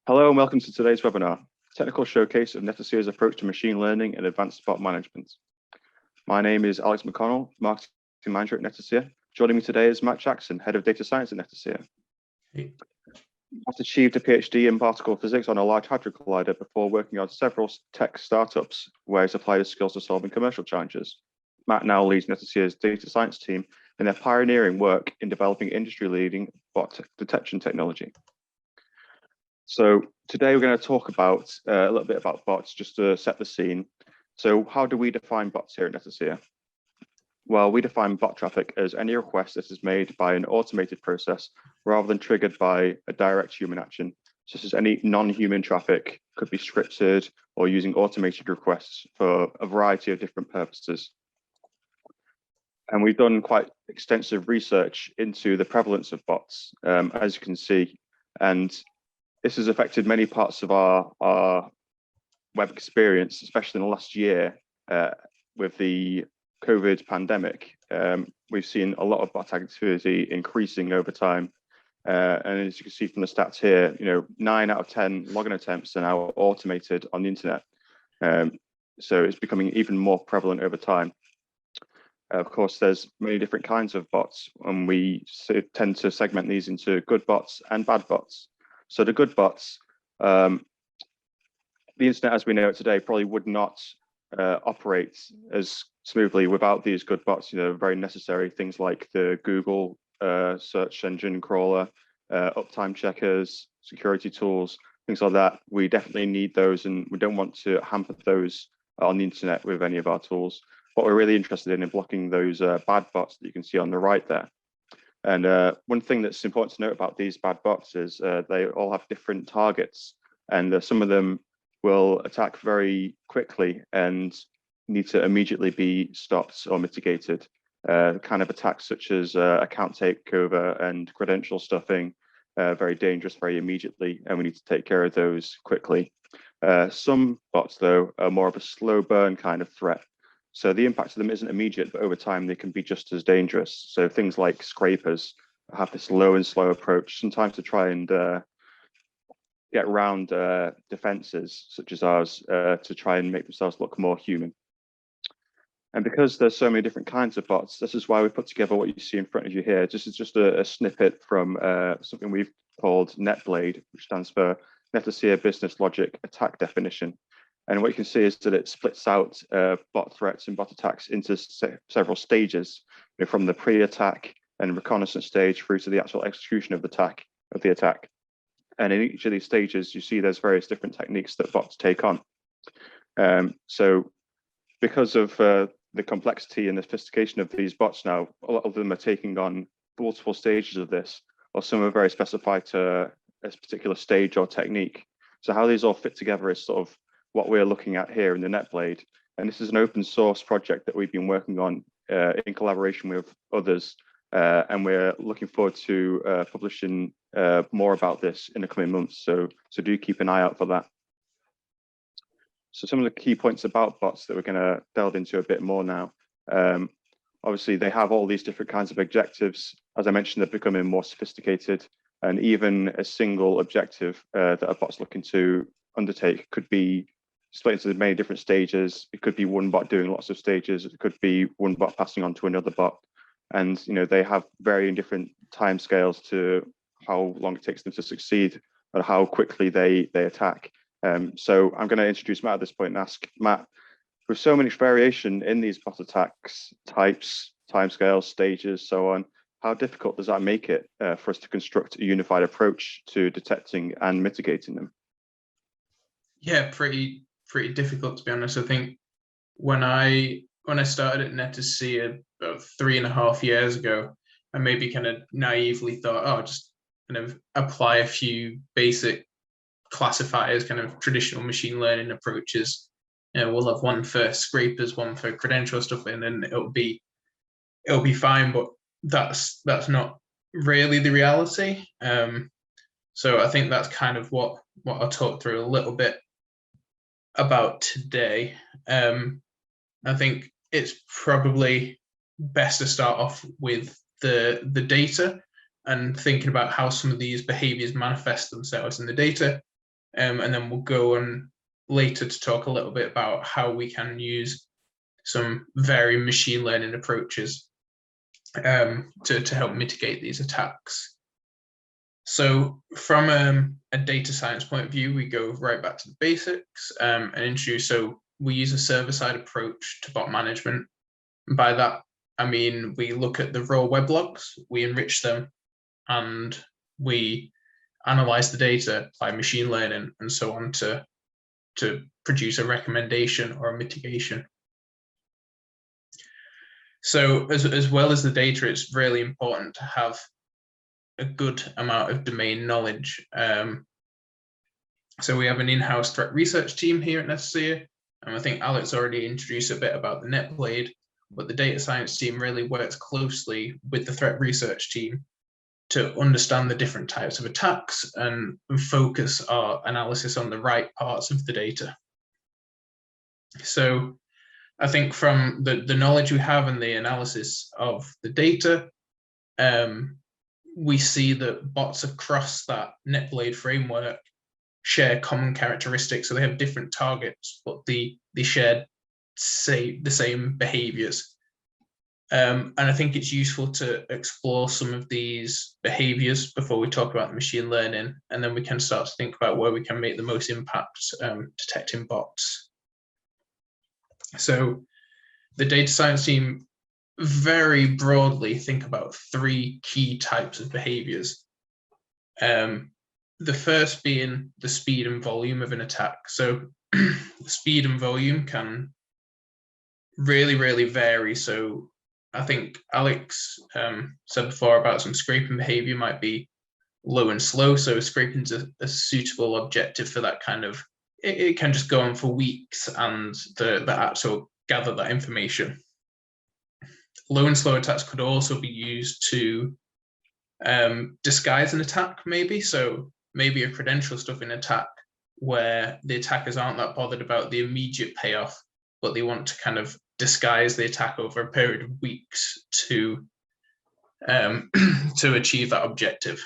Hello and welcome to today's webinar, technical showcase of Netacea's approach to machine learning and advanced bot management. My name is Alex McConnell, Marketing Manager at Netacea. Joining me today is Matt Jackson, Head of Data Science at Netacea. Hey. Matt achieved a PhD in particle physics on a Large Hadron Collider before working on several tech startups where he's applied his skills to solving commercial challenges. Matt now leads Netacea's data science team in their pioneering work in developing industry-leading bot detection technology. So today we're going to talk about a little bit about bots just to set the scene. So how do we define bots here at Netacea? Well, we define bot traffic as any request that is made by an automated process rather than triggered by a direct human action, such as any non-human traffic could be scripted or using automated requests for a variety of different purposes. And we've done quite extensive research into the prevalence of bots, as you can see, and this has affected many parts of our web experience, especially in the last year with the COVID pandemic. We've seen a lot of bot activity increasing over time. And as you can see from the stats here, 9 out of 10 login attempts are now automated on the internet. So it's becoming even more prevalent over time. Of course, there's many different kinds of bots, and we tend to segment these into good bots and bad bots. So the good bots, the internet as we know it today probably would not operate as smoothly without these good bots. Very necessary things like the Google search engine crawler, uptime checkers, security tools, things like that. We definitely need those, and we don't want to hamper those on the internet with any of our tools. What we're really interested in blocking those bad bots that you can see on the right there. And one thing that's important to note about these bad bots is they all have different targets, and some of them will attack very quickly and need to immediately be stopped or mitigated. Kind of attacks such as account takeover and credential stuffing, very dangerous very immediately, and we need to take care of those quickly. Some bots, though, are more of a slow burn kind of threat. So the impact of them isn't immediate, but over time they can be just as dangerous. So things like scrapers have this low and slow approach, sometimes to try and get around defenses such as ours to try and make themselves look more human. And because there's so many different kinds of bots, this is why we put together what you see in front of you here. This is just a snippet from something we've called NetBlade, which stands for Netacea Business Logic Attack Definition. And what you can see is that it splits out bot threats and bot attacks into several stages, from the pre-attack and reconnaissance stage through to the actual execution of the attack. And in each of these stages, you see there's various different techniques that bots take on. So because of the complexity and the sophistication of these bots now, a lot of them are taking on multiple stages of this, or some are very specified to a particular stage or technique. So how these all fit together is sort of what we're looking at here in the NetBlade. And this is an open source project that we've been working on in collaboration with others. And we're looking forward to publishing more about this in the coming months. So do keep an eye out for that. So some of the key points about bots that we're going to delve into a bit more now. Obviously, they have all these different kinds of objectives. As I mentioned, they're becoming more sophisticated, and even a single objective that a bot's looking to undertake could be split into many different stages. It could be one bot doing lots of stages. It could be one bot passing on to another bot. And they have varying different timescales to how long it takes them to succeed or how quickly they attack. So I'm going to introduce Matt at this point and ask Matt, with so much variation in these bot attacks, types, timescales, stages, so on, how difficult does that make it for us to construct a unified approach to detecting and mitigating them? Yeah, pretty difficult, to be honest. I think when I started at Netacea about 3.5 years ago, I maybe kind of naively thought, oh, just kind of apply a few basic classifiers, kind of traditional machine learning approaches. We'll have one for scrapers, one for credential stuff, and then it'll be fine. But that's not really the reality. So I think that's kind of what I'll talk through a little bit about today. I think it's probably best to start off with the data and thinking about how some of these behaviors manifest themselves in the data, and then we'll go on later to talk a little bit about how we can use some very machine learning approaches to help mitigate these attacks. So from a data science point of view, we go right back to the basics and introduce, so we use a server-side approach to bot management. And by that, I mean, we look at the raw web logs, we enrich them, and we analyze the data, apply machine learning and so on to produce a recommendation or a mitigation. So as well as the data, it's really important to have a good amount of domain knowledge. So we have an in-house threat research team here at Netacea, and I think Alex already introduced a bit about the NetBlade, but the data science team really works closely with the threat research team to understand the different types of attacks and focus our analysis on the right parts of the data. So I think from the knowledge we have and the analysis of the data, we see that bots across that NetBlade framework share common characteristics. So they have different targets, but they share the same behaviors. And I think it's useful to explore some of these behaviors before we talk about machine learning, and then we can start to think about where we can make the most impact detecting bots. So the data science team very broadly think about 3 key types of behaviors. The first being the speed and volume of an attack. So the speed and volume can really vary. So I think Alex said before about some scraping behavior might be low and slow. So scraping's a suitable objective for that kind of, it can just go on for weeks and the apps will gather that information. Low and slow attacks could also be used to disguise an attack, maybe. So maybe a credential stuffing attack where the attackers aren't that bothered about the immediate payoff, but they want to kind of disguise the attack over a period of weeks to achieve that objective.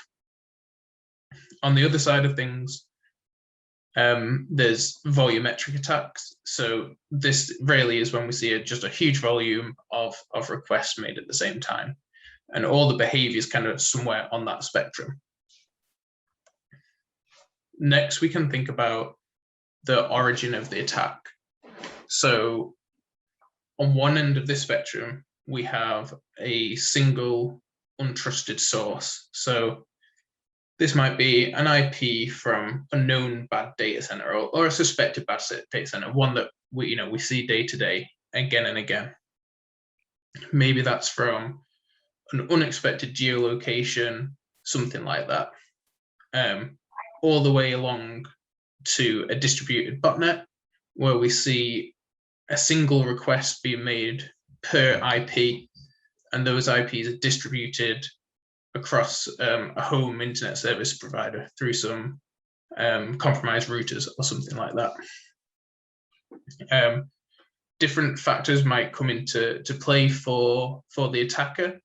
On the other side of things, there's volumetric attacks. So this really is when we see just a huge volume of requests made at the same time, and all the behaviors kind of somewhere on that spectrum. Next, we can think about the origin of the attack. So on one end of this spectrum, we have a single untrusted source. So this might be an IP from a known bad data center or a suspected bad data center, one that we see day to day, again and again. Maybe that's from an unexpected geolocation, something like that, all the way along to a distributed botnet where we see a single request being made per IP, and those IPs are distributed across a home internet service provider through some compromised routers or something like that. Different factors might come into play for the attacker,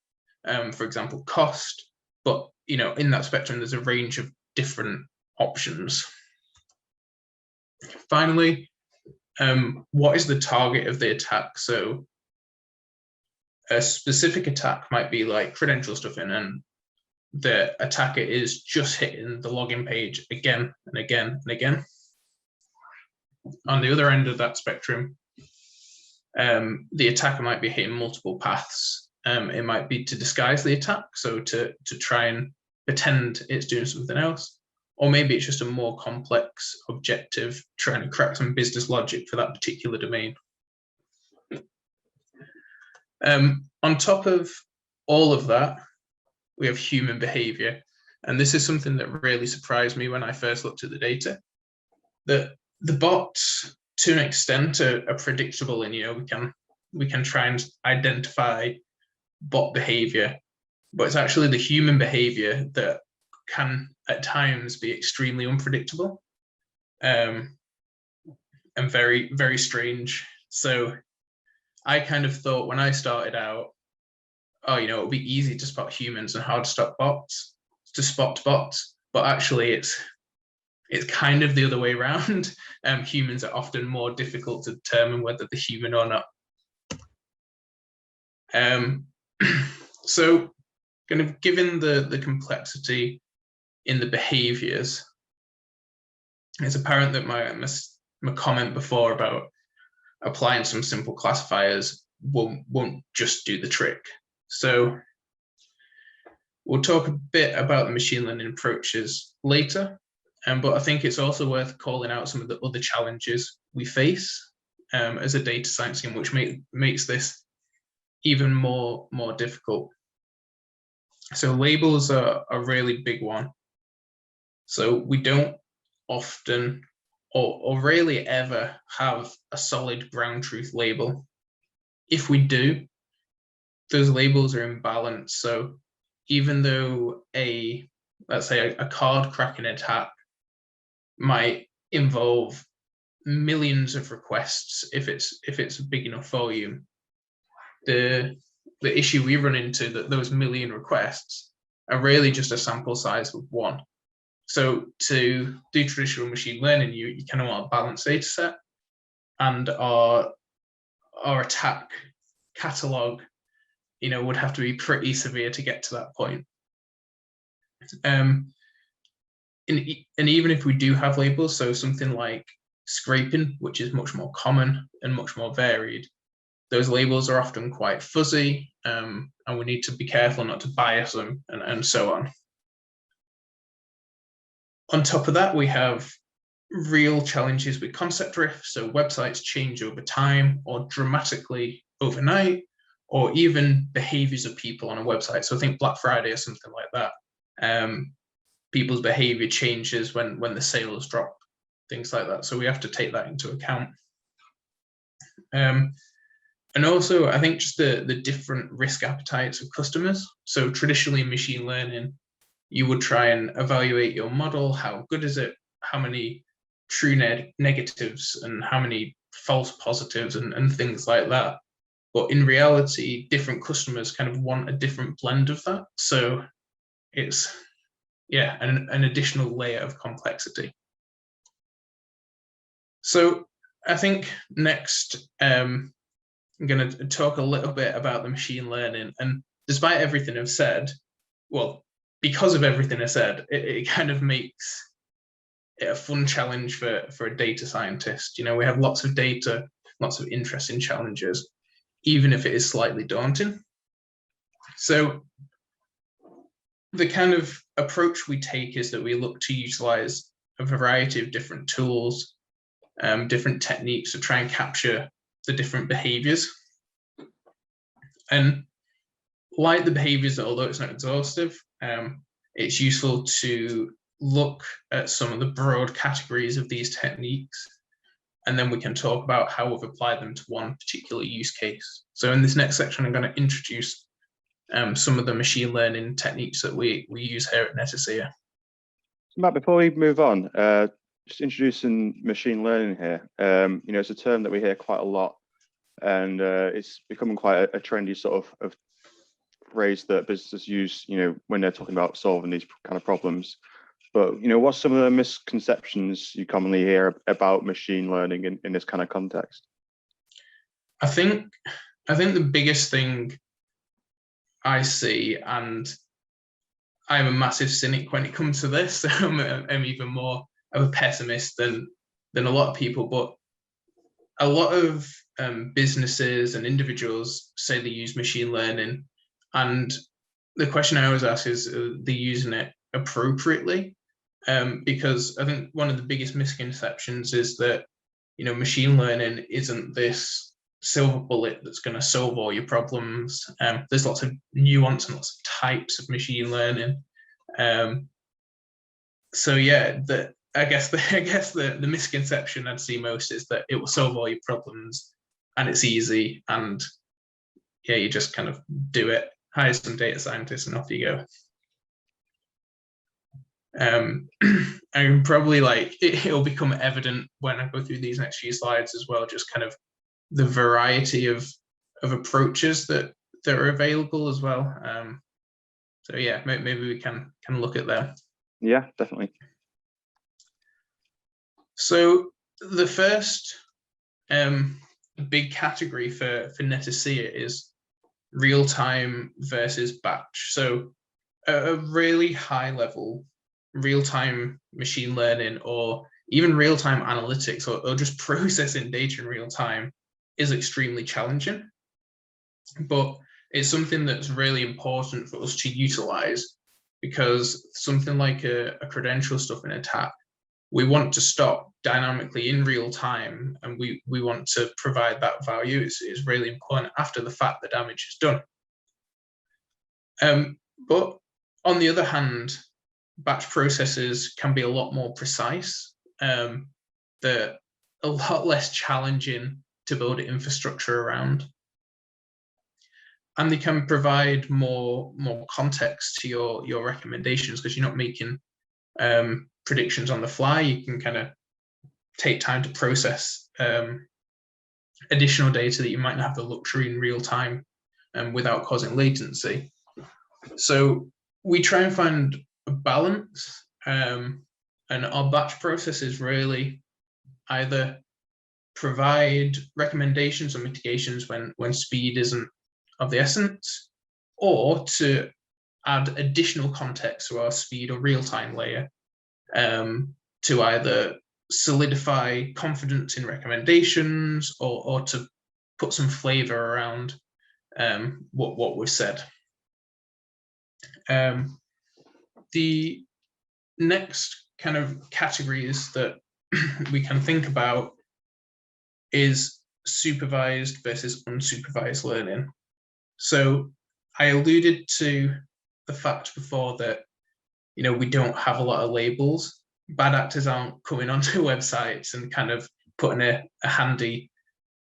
for example, cost, but in that spectrum, there's a range of different options. Finally, what is the target of the attack? So a specific attack might be like credential stuffing, and the attacker is just hitting the login page again and again and again. On the other end of that spectrum, the attacker might be hitting multiple paths. It might be to disguise the attack, so to try and pretend it's doing something else, or maybe it's just a more complex objective, trying to crack some business logic for that particular domain. On top of all of that, we have human behavior. And this is something that really surprised me when I first looked at the data, that the bots, to an extent, are predictable, and we can try and identify bot behavior, but it's actually the human behavior that can at times be extremely unpredictable and very, very strange. So I kind of thought when I started out, it would be easy to spot humans and hard to spot bots, but actually it's kind of the other way around. Humans are often more difficult to determine whether they're human or not. So kind of given the complexity in the behaviors, it's apparent that my comment before about applying some simple classifiers won't just do the trick. So we'll talk a bit about the machine learning approaches later, but I think it's also worth calling out some of the other challenges we face as a data science team, which makes this even more difficult. So labels are a really big one. So we don't often or rarely ever have a solid ground truth label. If we do, those labels are imbalanced. So even though let's say a card cracking attack might involve millions of requests if it's a big enough volume, the issue we run into that those million requests are really just a sample size of one. So to do traditional machine learning, you kind of want a balanced data set, and our attack catalog, would have to be pretty severe to get to that point. And even if we do have labels, so something like scraping, which is much more common and much more varied, those labels are often quite fuzzy, and we need to be careful not to bias them and so on. On top of that, we have real challenges with concept drift. So websites change over time or dramatically overnight, or even behaviors of people on a website. So I think Black Friday or something like that. People's behavior changes when the sales drop, things like that. So we have to take that into account. And also, I think just the different risk appetites of customers. So traditionally in machine learning, you would try and evaluate your model. How good is it? How many true negatives and how many false positives and things like that. But in reality, different customers kind of want a different blend of that. So it's, an additional layer of complexity. So I think next, I'm going to talk a little bit about the machine learning. And despite everything I've said, well, because of everything I said, it kind of makes it a fun challenge for a data scientist. We have lots of data, lots of interesting challenges, even if it is slightly daunting. So the kind of approach we take is that we look to utilize a variety of different tools, different techniques to try and capture the different behaviors. And like the behaviors, although it's not exhaustive, it's useful to look at some of the broad categories of these techniques, and then we can talk about how we've applied them to one particular use case. So in this next section, I'm going to introduce some of the machine learning techniques that we use here at Netacea. Matt, before we move on, just introducing machine learning here. It's a term that we hear quite a lot, and it's becoming quite a trendy sort of phrase that businesses use, when they're talking about solving these kind of problems. But, what's some of the misconceptions you commonly hear about machine learning in this kind of context? I think the biggest thing I see, and I'm a massive cynic when it comes to this, I'm even more of a pessimist than a lot of people, but a lot of businesses and individuals say they use machine learning, and the question I always ask is, are they using it appropriately? Because I think one of the biggest misconceptions is that, machine learning isn't this silver bullet that's going to solve all your problems. There's lots of nuance and lots of types of machine learning. So yeah, I guess the misconception I'd see most is that it will solve all your problems and it's easy, and you just kind of do it, hire some data scientists, and off you go. And probably it'll become evident when I go through these next few slides as well, just kind of the variety of approaches that are available as well. So yeah, maybe we can look at that. Yeah, definitely. So the first big category for Netacea is real-time versus batch. So a really high level real-time machine learning, or even real-time analytics, or just processing data in real time, is extremely challenging. But it's something that's really important for us to utilize, because something like a credential stuffing attack, we want to stop dynamically in real time, and we want to provide that value. It's really important after the fact the damage is done. But on the other hand, batch processes can be a lot more precise. They're a lot less challenging to build infrastructure around, and they can provide more context to your recommendations, because you're not making predictions on the fly. You can kind of take time to process additional data that you might not have the luxury in real time without causing latency. So we try and find a balance, and our batch processes really either provide recommendations or mitigations when speed isn't of the essence, or to add additional context to our speed or real-time layer to either solidify confidence in recommendations, or to put some flavor around what we've said. The next kind of categories that we can think about is supervised versus unsupervised learning. So I alluded to the fact before that, we don't have a lot of labels. Bad actors aren't coming onto websites and kind of putting a handy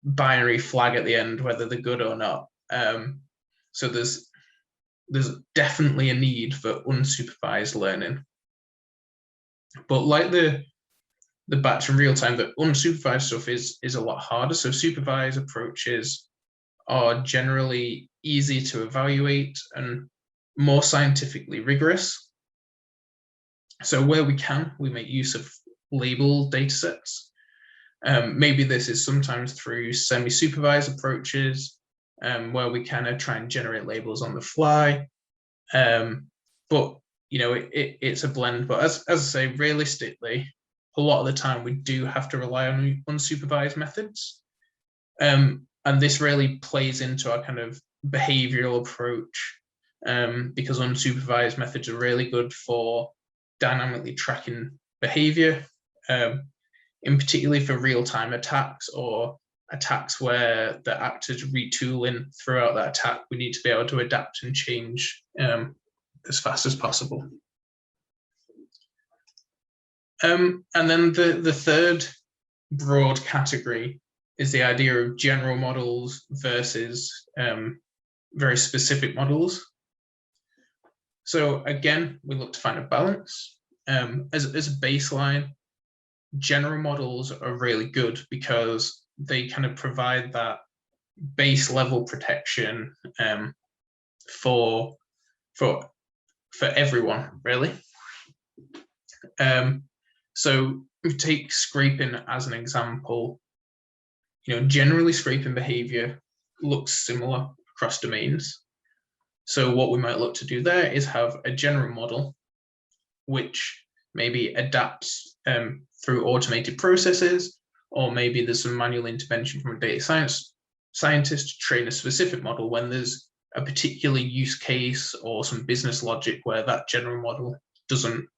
binary flag at the end, whether they're good or not. So there's definitely a need for unsupervised learning. But like the batch and real time, the unsupervised stuff is a lot harder. So supervised approaches are generally easy to evaluate and more scientifically rigorous. So where we can, we make use of labeled datasets. Maybe this is sometimes through semi-supervised approaches, where we kind of try and generate labels on the fly. But it's a blend. But as I say, realistically, a lot of the time we do have to rely on unsupervised methods. And this really plays into our kind of behavioral approach, because unsupervised methods are really good for dynamically tracking behavior, in particularly for real-time attacks or attacks where the actors retooling throughout that attack. We need to be able to adapt and change as fast as possible. And then the third broad category is the idea of general models versus very specific models. So again, we look to find a balance. As a baseline, general models are really good because they kind of provide that base level protection for everyone, really. So we take scraping as an example. Generally scraping behavior looks similar across domains. So what we might look to do there is have a general model which maybe adapts through automated processes, or maybe there's some manual intervention from a data science scientist to train a specific model when there's a particular use case or some business logic where that general model doesn't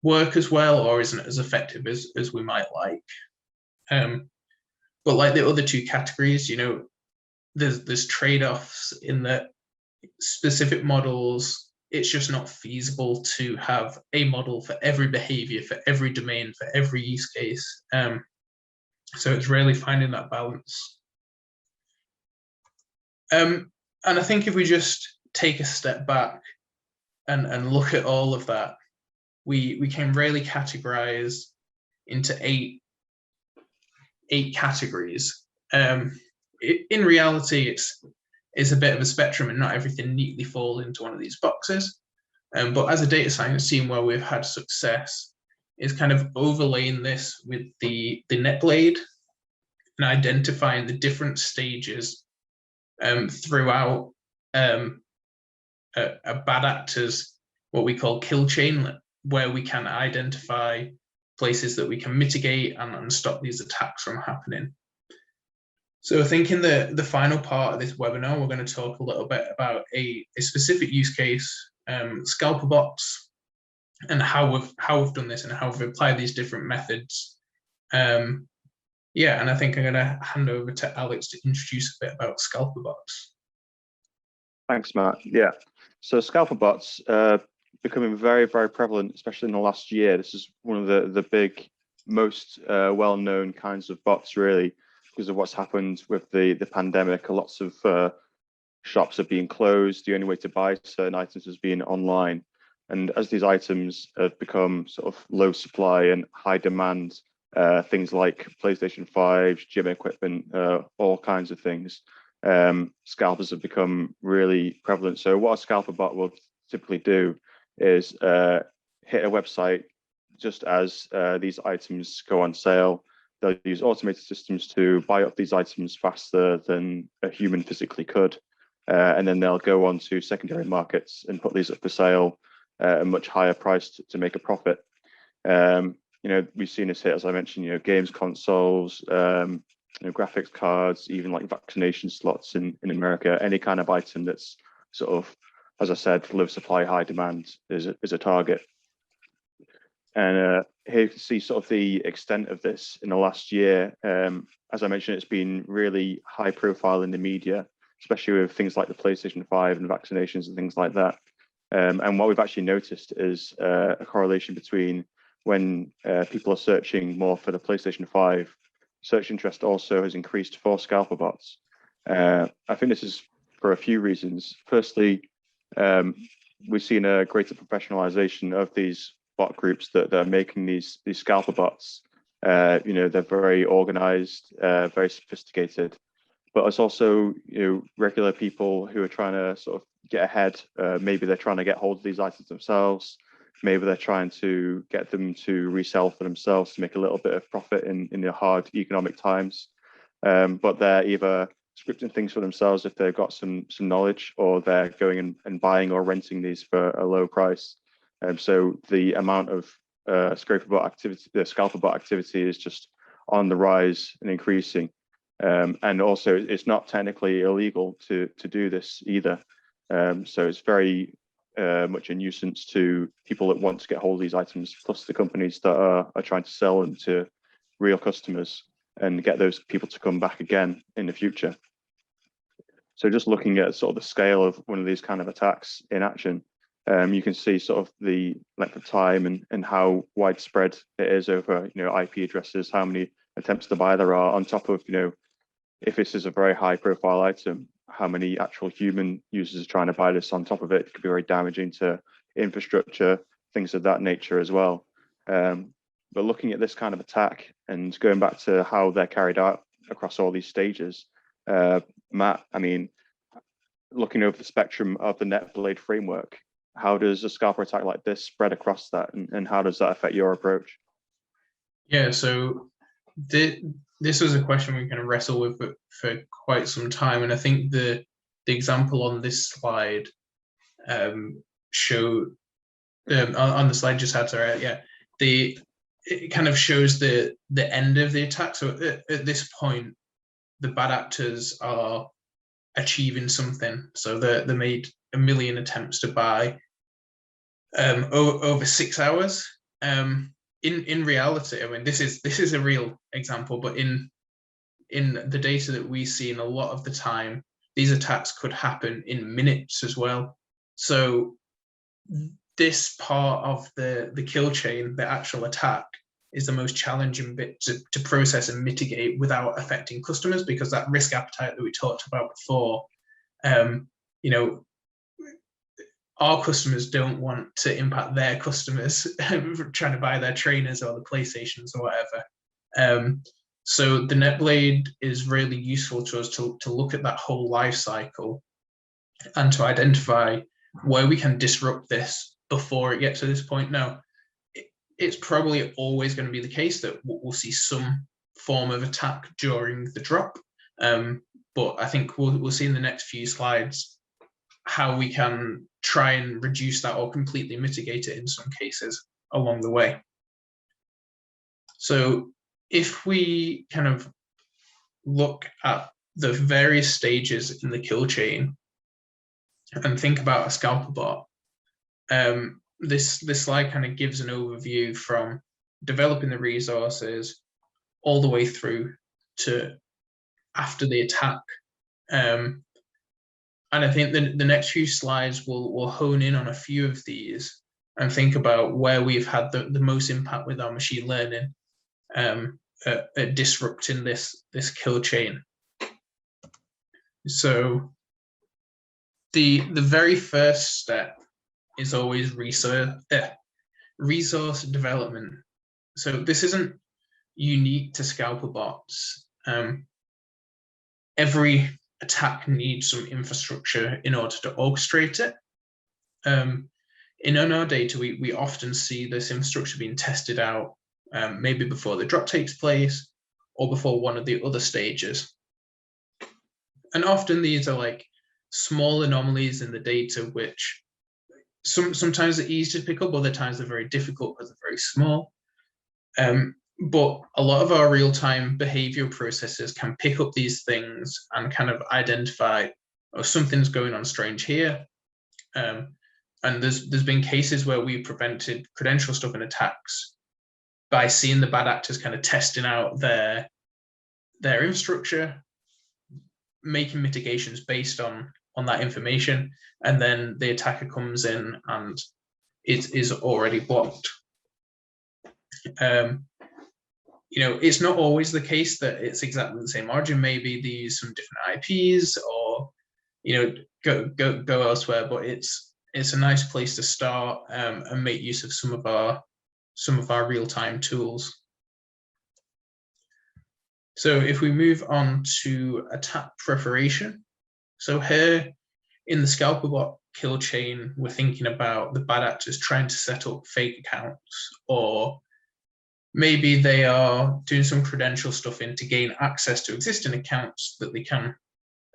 work as well or isn't as effective as we might like. But like the other two categories, there's trade-offs in that specific models, it's just not feasible to have a model for every behavior, for every domain, for every use case. So it's really finding that balance. And I think if we just take a step back and look at all of that, we can really categorize into eight categories. In reality, it's a bit of a spectrum, and not everything neatly falls into one of these boxes. But as a data science team where we've had success, is kind of overlaying this with the Netblade and identifying the different stages throughout a bad actor's what we call kill chain, where we can identify places that we can mitigate and stop these attacks from happening. So I think in the final part of this webinar, we're going to talk a little bit about a specific use case, scalper bots, and how we've done this and how we've applied these different methods. Yeah, and I think I'm going to hand over to Alex to introduce a bit about scalper bots. Thanks, Matt. Yeah, so scalper bots becoming very, very prevalent, especially in the last year. This is one of the big, most well-known kinds of bots, really, because of what's happened with the pandemic. Lots of shops are being closed. The only way to buy certain items has been online. And as these items have become sort of low supply and high demand, things like PlayStation 5, gym equipment, all kinds of things, scalpers have become really prevalent. So what a scalper bot will typically do is hit a website just as these items go on sale. They'll use automated systems to buy up these items faster than a human physically could. And then they'll go on to secondary markets and put these up for sale at a much higher price to make a profit. We've seen this hit, as I mentioned, games consoles, graphics cards, even like vaccination slots in America. Any kind of item that's sort of, as I said, low supply, high demand is a target. And here you can see sort of the extent of this in the last year. As I mentioned, it's been really high profile in the media, especially with things like the PlayStation 5 and vaccinations and things like that. And what we've actually noticed is a correlation between when people are searching more for the PlayStation 5, search interest also has increased for scalper bots. I think this is for a few reasons. Firstly, we've seen a greater professionalization of these bot groups that are making these scalper bots. They're very organized, very sophisticated, but it's also regular people who are trying to sort of get ahead. Maybe they're trying to get hold of these items themselves. Maybe they're trying to get them to resell for themselves to make a little bit of profit in the hard economic times. But they're either scripting things for themselves if they've got some knowledge, or they're going and buying or renting these for a low price. So the amount of scalper bot activity, the scalper bot activity, is just on the rise and increasing. And also, it's not technically illegal to do this either. So it's very much a nuisance to people that want to get hold of these items, plus the companies that are trying to sell them to real customers and get those people to come back again in the future. So just looking at sort of the scale of one of these kind of attacks in action, you can see sort of the length of time and how widespread it is over, IP addresses, how many attempts to buy there are, on top of, if this is a very high profile item, how many actual human users are trying to buy this on top of it. It could be very damaging to infrastructure, things of that nature as well. But looking at this kind of attack and going back to how they're carried out across all these stages, Matt, I mean, looking over the spectrum of the Netblade framework, how does a scalper attack like this spread across that, and how does that affect your approach? Yeah, so this was a question we kind of wrestle with for quite some time, and I think the example on this slide show on the slide just had it kind of shows the end of the attack. So at this point, the bad actors are achieving something. So they made 1 million attempts to buy over 6 hours. In reality, I mean, this is a real example, but in the data that we see, in a lot of the time, these attacks could happen in minutes as well. So this part of the kill chain, the actual attack, is the most challenging bit to process and mitigate without affecting customers, because that risk appetite that we talked about before, our customers don't want to impact their customers trying to buy their trainers or the PlayStations or whatever. So the Netblade is really useful to us to look at that whole life cycle and to identify where we can disrupt this before it gets to this point. Now, it's probably always going to be the case that we'll see some form of attack during the drop. But I think we'll see in the next few slides how we can try and reduce that or completely mitigate it in some cases along the way. So if we kind of look at the various stages in the kill chain and think about a scalper bot, this slide kind of gives an overview from developing the resources all the way through to after the attack. And I think the next few slides will hone in on a few of these and think about where we've had the most impact with our machine learning at disrupting this kill chain. So the very first step is always resource development. So this isn't unique to Scalper bots. Every attack needs some infrastructure in order to orchestrate it. In our data, we often see this infrastructure being tested out, maybe before the drop takes place or before one of the other stages. And often these are like small anomalies in the data, which sometimes are easy to pick up, other times they're very difficult because they're very small. But a lot of our real-time behavioral processes can pick up these things and kind of identify, oh, something's going on strange here. And there's been cases where we prevented credential stuffing attacks by seeing the bad actors kind of testing out their infrastructure, making mitigations based on that information, and then the attacker comes in and it is already blocked. It's not always the case that it's exactly the same origin. Maybe they use some different IPs or go elsewhere, but it's a nice place to start and make use of some of our real-time tools. So if we move on to attack preparation, so here in the Scalper bot kill chain, we're thinking about the bad actors trying to set up fake accounts, or maybe they are doing some credential stuffing to gain access to existing accounts that they can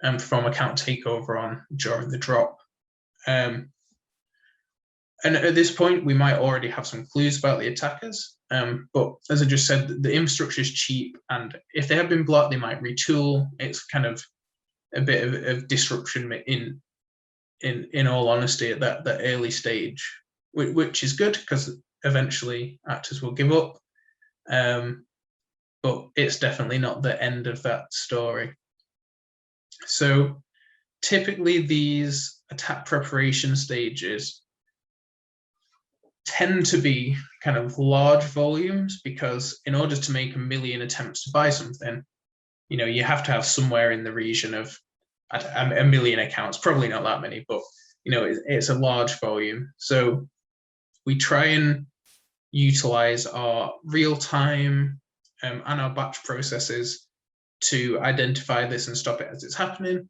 perform account takeover on during the drop. And at this point, we might already have some clues about the attackers. But as I just said, the infrastructure is cheap, and if they have been blocked, they might retool. It's kind of a bit of disruption in all honesty at that early stage, which is good because eventually actors will give up. But it's definitely not the end of that story. So typically these attack preparation stages tend to be kind of large volumes, because in order to make 1 million attempts to buy something, you have to have somewhere in the region of 1 million accounts, probably not that many, but it's a large volume. So we try and utilize our real-time and our batch processes to identify this and stop it as it's happening,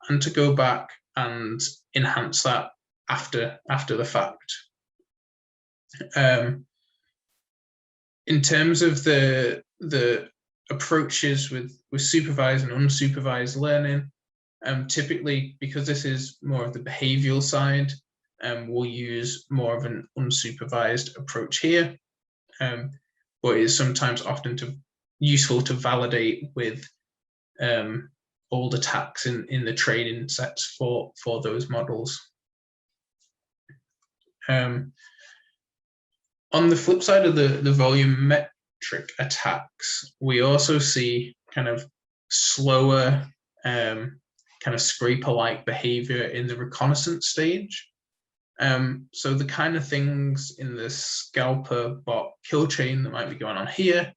and to go back and enhance that after the fact. In terms of the approaches with supervised and unsupervised learning, typically, because this is more of the behavioral side, we'll use more of an unsupervised approach here, but it's sometimes often useful to validate with old attacks in the training sets for those models. On the flip side of the volumetric attacks, we also see kind of slower, kind of scraper-like behavior in the reconnaissance stage. So the kind of things in the Scalper bot kill chain that might be going on here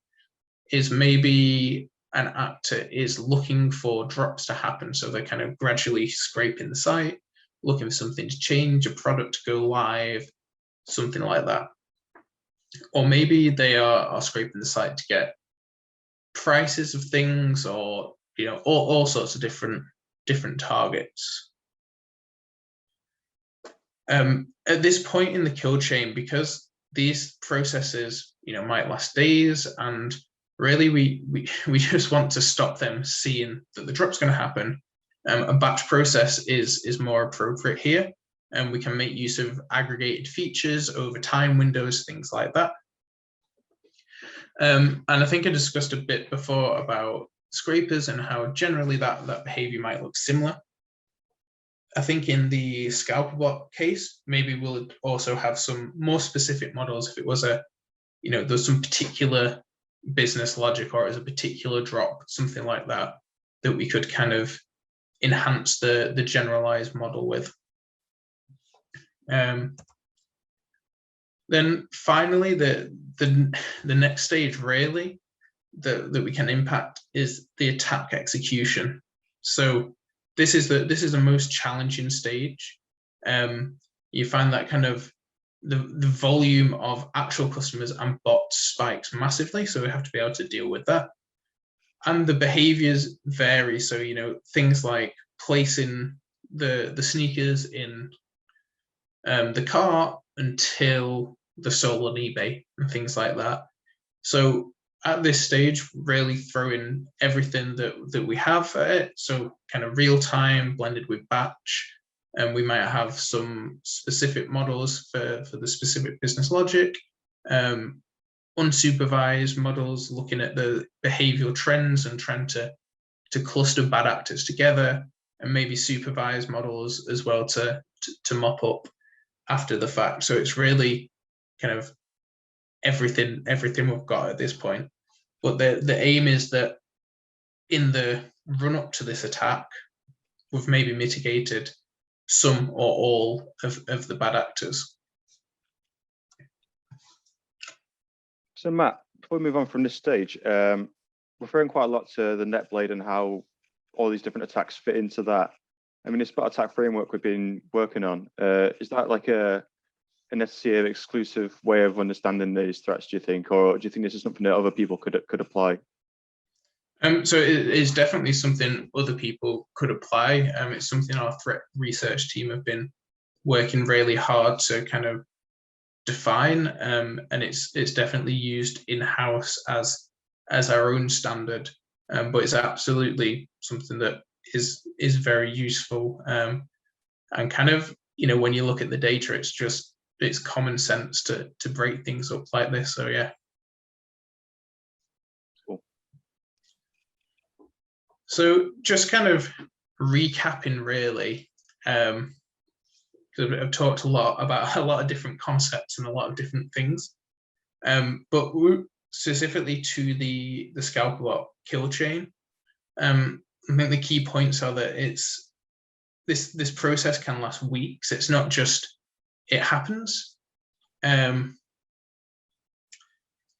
is maybe an actor is looking for drops to happen. So they're kind of gradually scraping the site, looking for something to change, a product to go live, something like that. Or maybe they are scraping the site to get prices of things, or all sorts of different targets. At this point in the kill chain, because these processes, might last days, and really we just want to stop them seeing that the drop's going to happen. A batch process is more appropriate here, and we can make use of aggregated features over time windows, things like that. And I think I discussed a bit before about scrapers and how generally that behavior might look similar. I think in the Scalper bot case, maybe we'll also have some more specific models if it was there's some particular business logic or as a particular drop, something like that, that we could kind of enhance the generalized model with. Then finally, the next stage really that we can impact is the attack execution. So this is the most challenging stage. You find that kind of the volume of actual customers and bots spikes massively, so we have to be able to deal with that. And the behaviors vary, so things like placing the sneakers in the cart until they're sold on eBay and things like that. So at this stage, really throw in everything that we have at it. So kind of real time blended with batch. And we might have some specific models for the specific business logic, unsupervised models looking at the behavioral trends and trying to cluster bad actors together, and maybe supervised models as well to mop up after the fact. So it's really kind of everything we've got at this point. But the aim is that in the run up to this attack, we've maybe mitigated some or all of the bad actors. So Matt, before we move on from this stage, referring quite a lot to the NetBlade and how all these different attacks fit into that. I mean, this bot attack framework we've been working on, is that like a Netacea exclusive way of understanding these threats, do you think? Or do you think this is something that other people could apply? So it is definitely something other people could apply. It's something our threat research team have been working really hard to kind of define, and it's definitely used in-house as our own standard. But it's absolutely something that is very useful, and kind of when you look at the data, it's common sense to break things up like this. So yeah. Cool. So just kind of recapping really, because I've talked a lot about a lot of different concepts and a lot of different things, but specifically to the Scalper bot kill chain. I think the key points are that it's this process can last weeks. It's not just it happens, and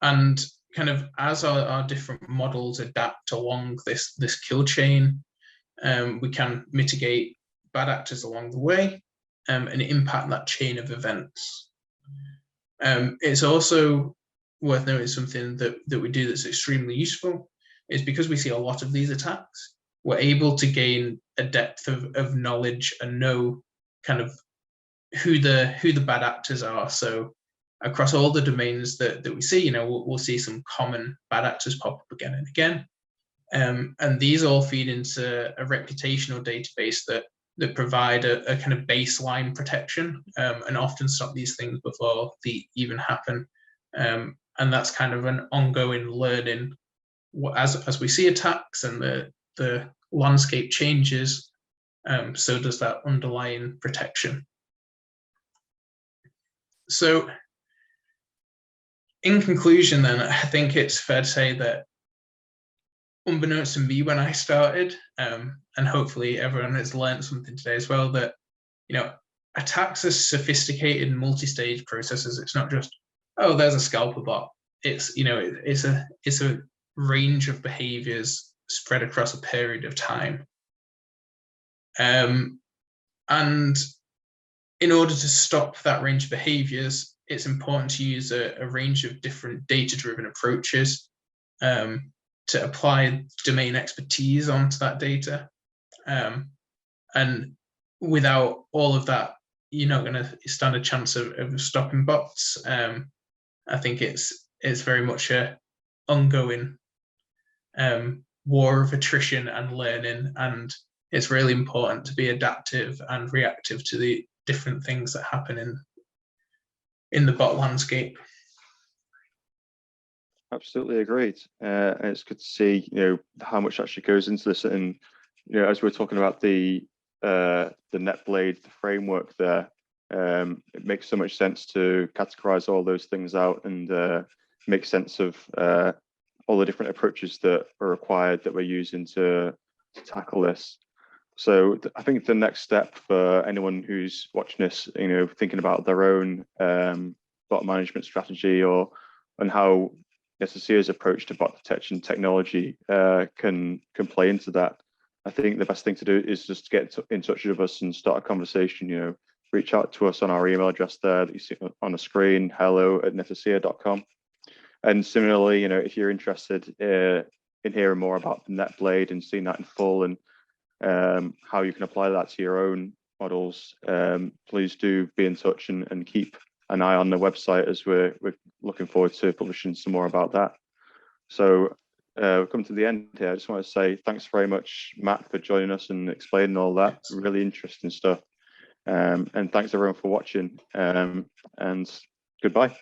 kind of as our different models adapt along this kill chain, we can mitigate bad actors along the way, and impact that chain of events. It's also worth noting something that we do that's extremely useful is because we see a lot of these attacks, we're able to gain a depth of knowledge and know kind of who the bad actors are. So across all the domains that we see, we'll see some common bad actors pop up again and again. And these all feed into a reputational database that provide a kind of baseline protection, and often stop these things before they even happen. And that's kind of an ongoing learning as we see attacks and the landscape changes, so does that underlying protection. So in conclusion then, I think it's fair to say that unbeknownst to me when I started, and hopefully everyone has learned something today as well, that attacks are sophisticated multi-stage processes. It's not just, oh, there's a Scalper bot. It's it's a range of behaviors spread across a period of time. And in order to stop that range of behaviors, it's important to use a range of different data-driven approaches to apply domain expertise onto that data. And without all of that, you're not going to stand a chance of stopping bots. I think it's very much a ongoing war of attrition and learning, and it's really important to be adaptive and reactive to the different things that happen in the bot landscape. Absolutely agreed. And it's good to see, how much actually goes into this. And, as we're talking about the NetBlade, the framework there, it makes so much sense to categorize all those things out and make sense of all the different approaches that are required that we're using to tackle this. So I think the next step for anyone who's watching this, thinking about their own bot management strategy and how Netacea's approach to bot detection technology can play into that. I think the best thing to do is just get in touch with us and start a conversation. Reach out to us on our email address there that you see on the screen, hello@netacea.com. And similarly, if you're interested in hearing more about the NetBlade and seeing that in full and how you can apply that to your own models, please do be in touch and keep an eye on the website, as we're looking forward to publishing some more about that. So we're coming to the end here. I just want to say thanks very much, Matt, for joining us and explaining all that. Really interesting stuff. And thanks everyone for watching, and goodbye.